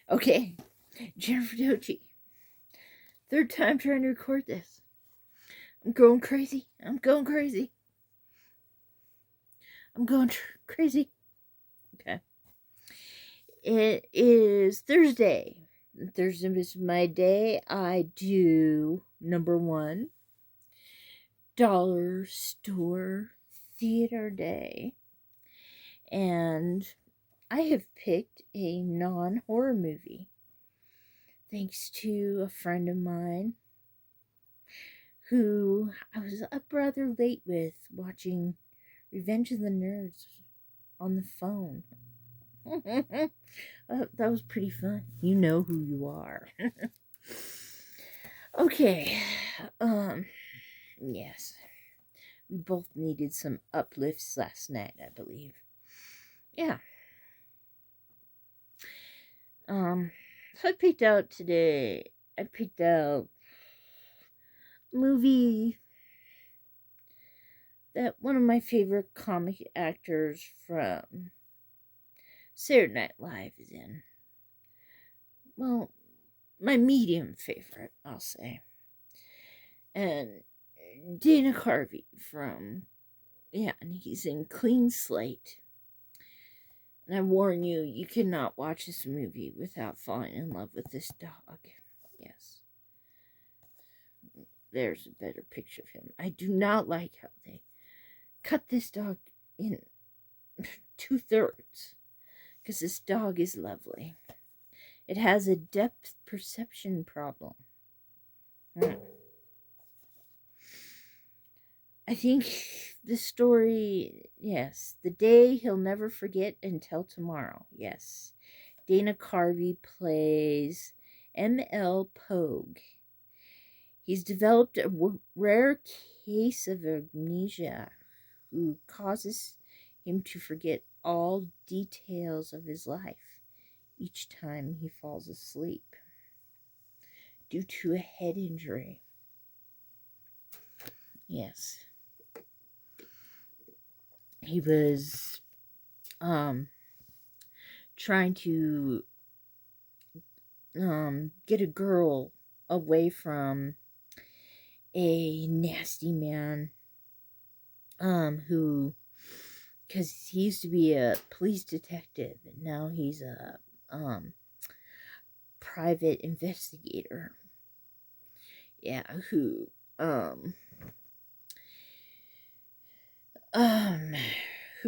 Okay, Jennifer Dochi. Third time trying to record this. I'm going crazy. I'm going crazy. Crazy. Okay. It is Thursday. Thursday is my day. I do number one, dollar store theater day. And I have picked a non-horror movie. Thanks to a friend of mine who I was up rather late with watching Revenge of the Nerds on the phone. That was pretty fun. You know who you are. Okay. Yes. We both needed some uplifts last night, I believe. Yeah. So I picked out a movie that one of my favorite comic actors from Saturday Night Live is in. Well, my medium favorite, I'll say. And Dana Carvey and he's in Clean Slate. And I warn you, you cannot watch this movie without falling in love with this dog. Yes. There's a better picture of him. I do not like how they cut this dog in 2/3. Because this dog is lovely. It has a depth perception problem. I think the story, yes, the day he'll never forget until tomorrow. Yes. Dana Carvey plays M.L. Pogue. He's developed a rare case of amnesia who causes him to forget all details of his life each time he falls asleep due to a head injury. Yes. He was trying to get a girl away from a nasty man who, because he used to be a police detective and now he's a private investigator. Yeah, who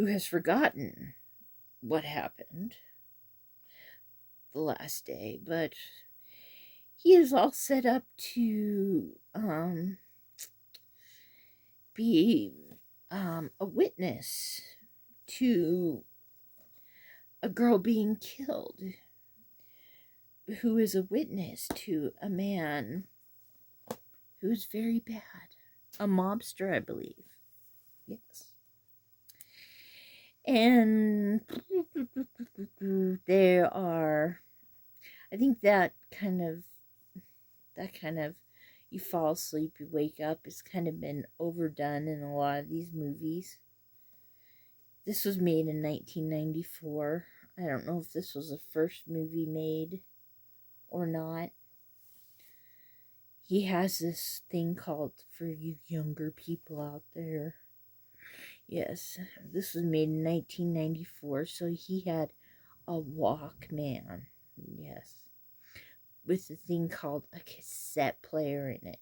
has forgotten what happened the last day, but he is all set up to be a witness to a girl being killed, who is a witness to a man who's very bad, a mobster, I believe. Yes. And there are, I think that kind of, you fall asleep, you wake up, it's kind of been overdone in a lot of these movies. This was made in 1994. I don't know if this was the first movie made or not. He has this thing called, for you younger people out there, yes, this was made in 1994, so he had a Walkman, yes, with a thing called a cassette player in it,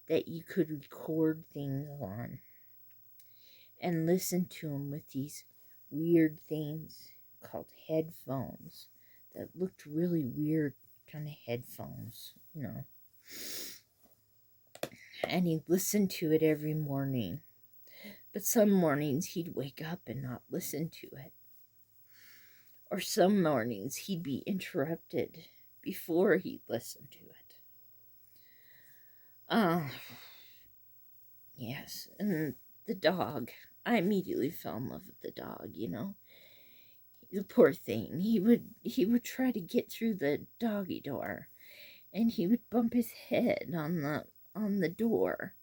that you could record things on and listen to them with these weird things called headphones that looked really weird, kind of headphones, and he'd listen to it every morning. But some mornings he'd wake up and not listen to it. Or some mornings he'd be interrupted before he'd listen to it. Yes, and the dog. I immediately fell in love with the dog, The poor thing. He would try to get through the doggy door, and he would bump his head on the door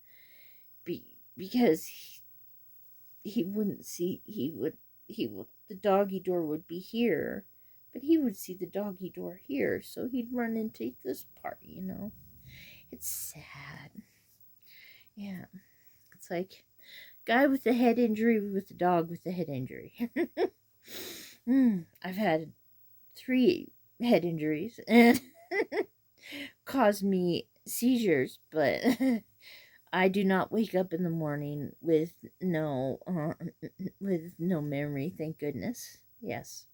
because he wouldn't see, the doggy door would be here, But he would see the doggy door here, so he'd run into this part, you know. It's sad. Yeah. It's like guy with a head injury with a dog with a head injury. I've had 3 head injuries and caused me seizures, but I do not wake up in the morning with no memory, thank goodness. Yes.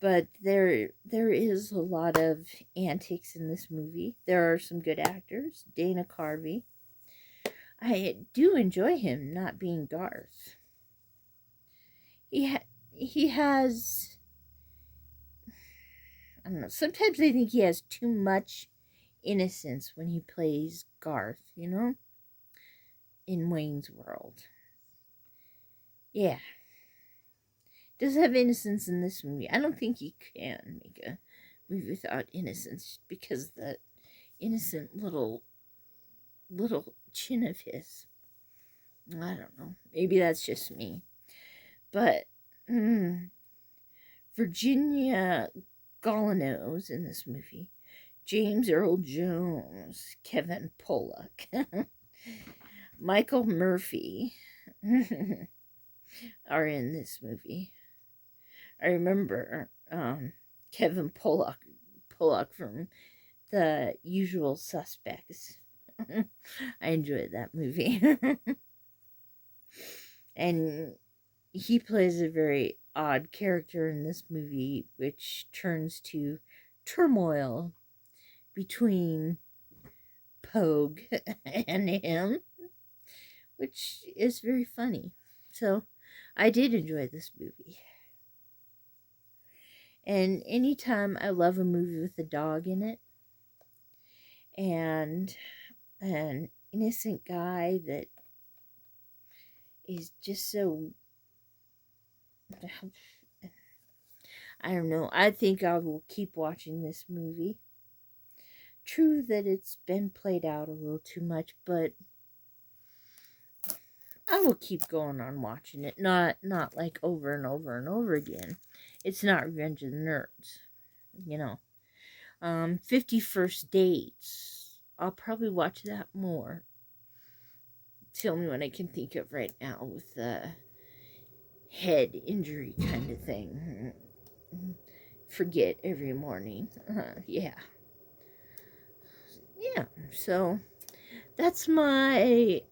But there is a lot of antics in this movie. There are some good actors. Dana Carvey. I do enjoy him not being Garth. He has, I don't know, sometimes I think he has too much innocence when he plays Garth, you know, in Wayne's World. Yeah. Does have innocence in this movie. I don't think he can make a movie without innocence because the innocent little chin of his. I don't know. Maybe that's just me. But Virginia Golinos in this movie. James Earl Jones, Kevin Pollak, Michael Murphy are in this movie. I remember Kevin Pollak from The Usual Suspects. I enjoyed that movie. And he plays a very odd character in this movie, which turns to turmoil between Pogue and him, which is very funny. So I did enjoy this movie. And anytime I love a movie with a dog in it and an innocent guy that is just so, I don't know, I think I will keep watching this movie. True that it's been played out a little too much, but I will keep going on watching it. Not like over and over and over again. It's not Revenge of the Nerds, you know. 50 First Dates. I'll probably watch that more. It's the only one I can think of right now with the head injury kind of thing. Forget every morning. Yeah. Yeah. So that's my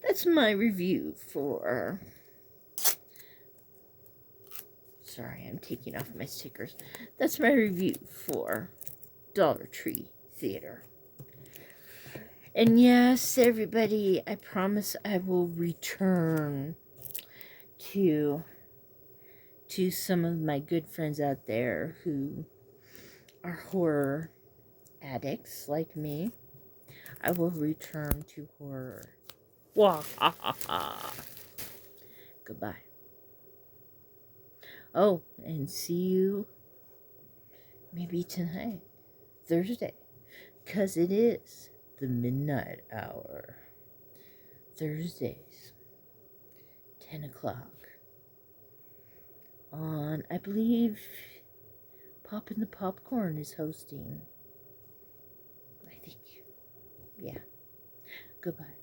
review for. Sorry, I'm taking off my stickers. That's my review for Dollar Tree Theater. And yes, everybody, I promise I will return to some of my good friends out there who are horror addicts like me. I will return to horror. Wah ha ha ha. Goodbye. Oh, and see you maybe tonight, Thursday, 'cause it is the midnight hour. Thursdays, 10 o'clock. On, I believe, Poppin' the Popcorn is hosting. I think. Yeah. Goodbye.